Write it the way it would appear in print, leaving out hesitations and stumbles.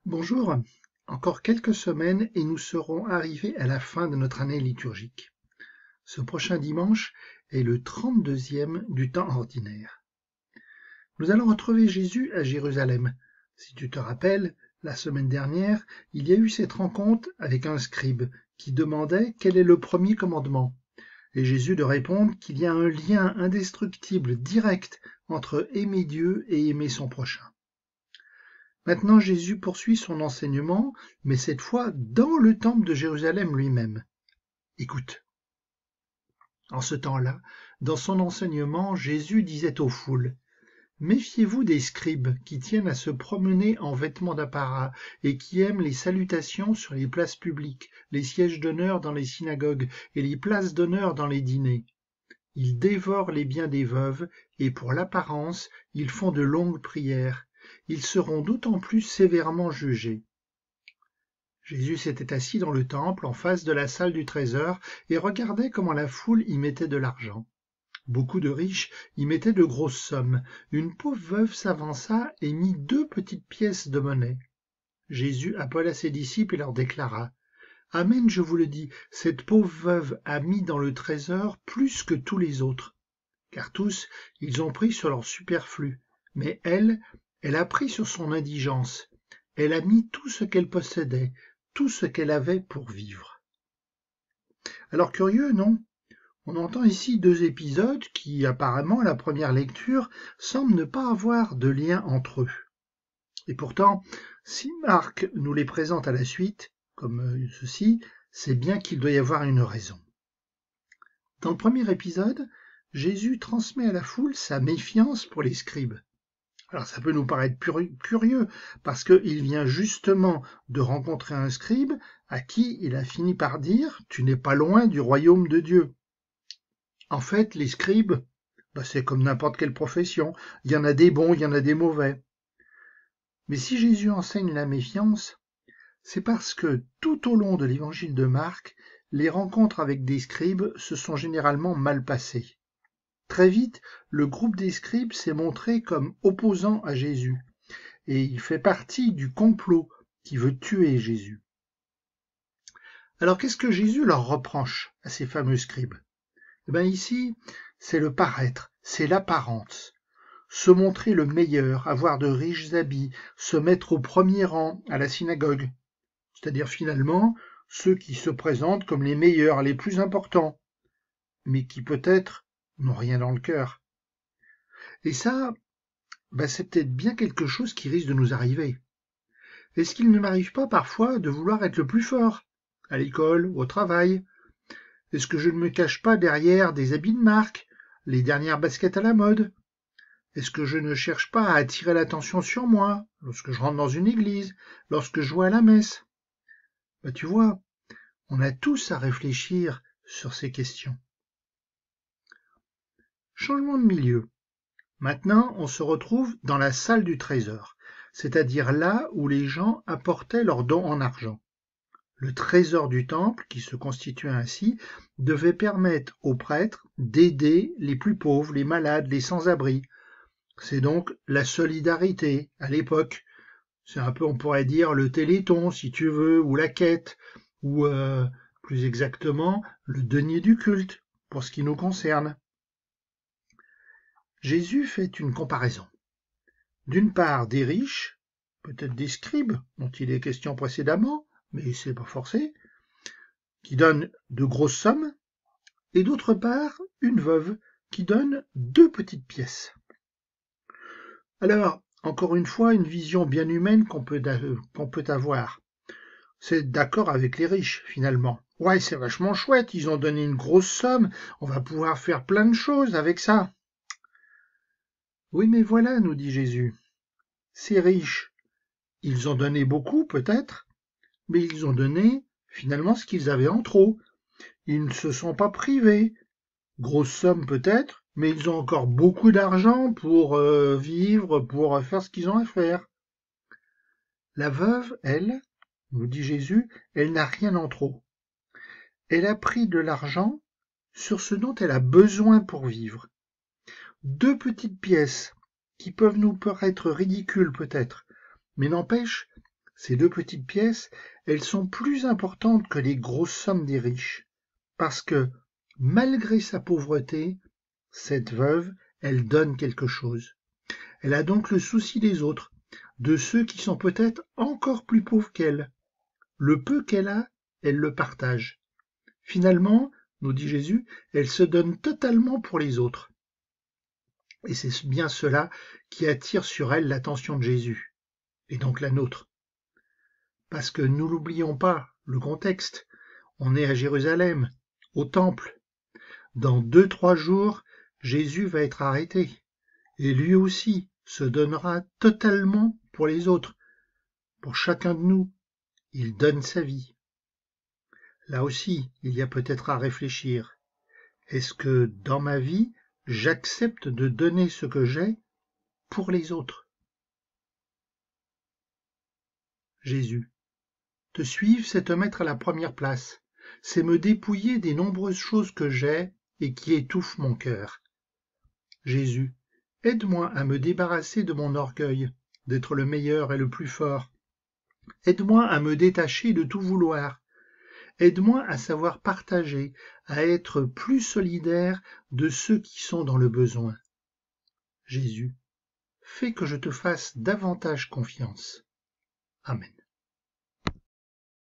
Bonjour, encore quelques semaines et nous serons arrivés à la fin de notre année liturgique. Ce prochain dimanche est le 32e du temps ordinaire. Nous allons retrouver Jésus à Jérusalem. Si tu te rappelles, la semaine dernière, il y a eu cette rencontre avec un scribe qui demandait quel est le premier commandement. Et Jésus de répondre qu'il y a un lien indestructible, direct, entre aimer Dieu et aimer son prochain. Maintenant Jésus poursuit son enseignement, mais cette fois dans le temple de Jérusalem lui-même. Écoute. En ce temps-là, dans son enseignement, Jésus disait aux foules, « Méfiez-vous des scribes qui tiennent à se promener en vêtements d'apparat et qui aiment les salutations sur les places publiques, les sièges d'honneur dans les synagogues et les places d'honneur dans les dîners. Ils dévorent les biens des veuves et pour l'apparence, ils font de longues prières. Ils seront d'autant plus sévèrement jugés. » Jésus s'était assis dans le temple en face de la salle du trésor et regardait comment la foule y mettait de l'argent. Beaucoup de riches y mettaient de grosses sommes. Une pauvre veuve s'avança et mit 2 petites pièces de monnaie. Jésus appela ses disciples et leur déclara, « Amen, je vous le dis, cette pauvre veuve a mis dans le trésor plus que tous les autres. Car tous, ils ont pris sur leur superflu, mais elle a pris sur son indigence. Elle a mis tout ce qu'elle possédait, tout ce qu'elle avait pour vivre. » Alors curieux, non? On entend ici 2 épisodes qui, apparemment, à la première lecture, semblent ne pas avoir de lien entre eux. Et pourtant, si Marc nous les présente à la suite, comme ceci, c'est bien qu'il doit y avoir une raison. Dans le premier épisode, Jésus transmet à la foule sa méfiance pour les scribes. Alors ça peut nous paraître curieux, parce qu'il vient justement de rencontrer un scribe à qui il a fini par dire « Tu n'es pas loin du royaume de Dieu ». En fait, les scribes, c'est comme n'importe quelle profession, il y en a des bons, il y en a des mauvais. Mais si Jésus enseigne la méfiance, c'est parce que tout au long de l'évangile de Marc, les rencontres avec des scribes se sont généralement mal passées. Très vite, le groupe des scribes s'est montré comme opposant à Jésus, et il fait partie du complot qui veut tuer Jésus. Alors qu'est-ce que Jésus leur reproche à ces fameux scribes? Ici, c'est le paraître, c'est l'apparence. Se montrer le meilleur, avoir de riches habits, se mettre au premier rang à la synagogue. C'est-à-dire finalement ceux qui se présentent comme les meilleurs, les plus importants, mais qui peut-être n'ont rien dans le cœur. Et ça, c'est peut-être bien quelque chose qui risque de nous arriver. Est-ce qu'il ne m'arrive pas parfois de vouloir être le plus fort, à l'école ou au travail? Est-ce que je ne me cache pas derrière des habits de marque, les dernières baskets à la mode? Est-ce que je ne cherche pas à attirer l'attention sur moi lorsque je rentre dans une église, lorsque je vais à la messe? Tu vois, on a tous à réfléchir sur ces questions. Changement de milieu. Maintenant, on se retrouve dans la salle du trésor, c'est-à-dire là où les gens apportaient leurs dons en argent. Le trésor du temple, qui se constituait ainsi, devait permettre aux prêtres d'aider les plus pauvres, les malades, les sans-abri. C'est donc la solidarité à l'époque. C'est un peu, on pourrait dire, le Téléthon, si tu veux, ou la quête, ou plus exactement, le denier du culte, pour ce qui nous concerne. Jésus fait une comparaison. D'une part, des riches, peut-être des scribes, dont il est question précédemment, mais c'est pas forcé, qui donnent de grosses sommes, et d'autre part, une veuve qui donne 2 petites pièces. Alors, encore une fois, une vision bien humaine qu'on peut avoir. C'est d'accord avec les riches, finalement. Ouais, c'est vachement chouette, ils ont donné une grosse somme, on va pouvoir faire plein de choses avec ça. Oui, mais voilà, nous dit Jésus, ces riches, ils ont donné beaucoup, peut-être, mais ils ont donné finalement ce qu'ils avaient en trop. Ils ne se sont pas privés. Grosse somme peut-être, mais ils ont encore beaucoup d'argent pour vivre, pour faire ce qu'ils ont à faire. La veuve, elle, nous dit Jésus, elle n'a rien en trop. Elle a pris de l'argent sur ce dont elle a besoin pour vivre. 2 petites pièces qui peuvent nous paraître ridicules peut-être, mais n'empêche, Ces 2 petites pièces, elles sont plus importantes que les grosses sommes des riches, parce que, malgré sa pauvreté, cette veuve, elle donne quelque chose. Elle a donc le souci des autres, de ceux qui sont peut-être encore plus pauvres qu'elle. Le peu qu'elle a, elle le partage. Finalement, nous dit Jésus, elle se donne totalement pour les autres. Et c'est bien cela qui attire sur elle l'attention de Jésus, et donc la nôtre. Parce que nous n'oublions pas le contexte. On est à Jérusalem, au temple. Dans 2-3 jours, Jésus va être arrêté. Et lui aussi se donnera totalement pour les autres. Pour chacun de nous, il donne sa vie. Là aussi, il y a peut-être à réfléchir. Est-ce que dans ma vie, j'accepte de donner ce que j'ai pour les autres? Jésus. Te suivre, c'est te mettre à la première place. C'est me dépouiller des nombreuses choses que j'ai et qui étouffent mon cœur. Jésus. Aide-moi à me débarrasser de mon orgueil, d'être le meilleur et le plus fort. Aide-moi à me détacher de tout vouloir. Aide-moi à savoir partager, à être plus solidaire de ceux qui sont dans le besoin. Jésus, fais que je te fasse davantage confiance. Amen.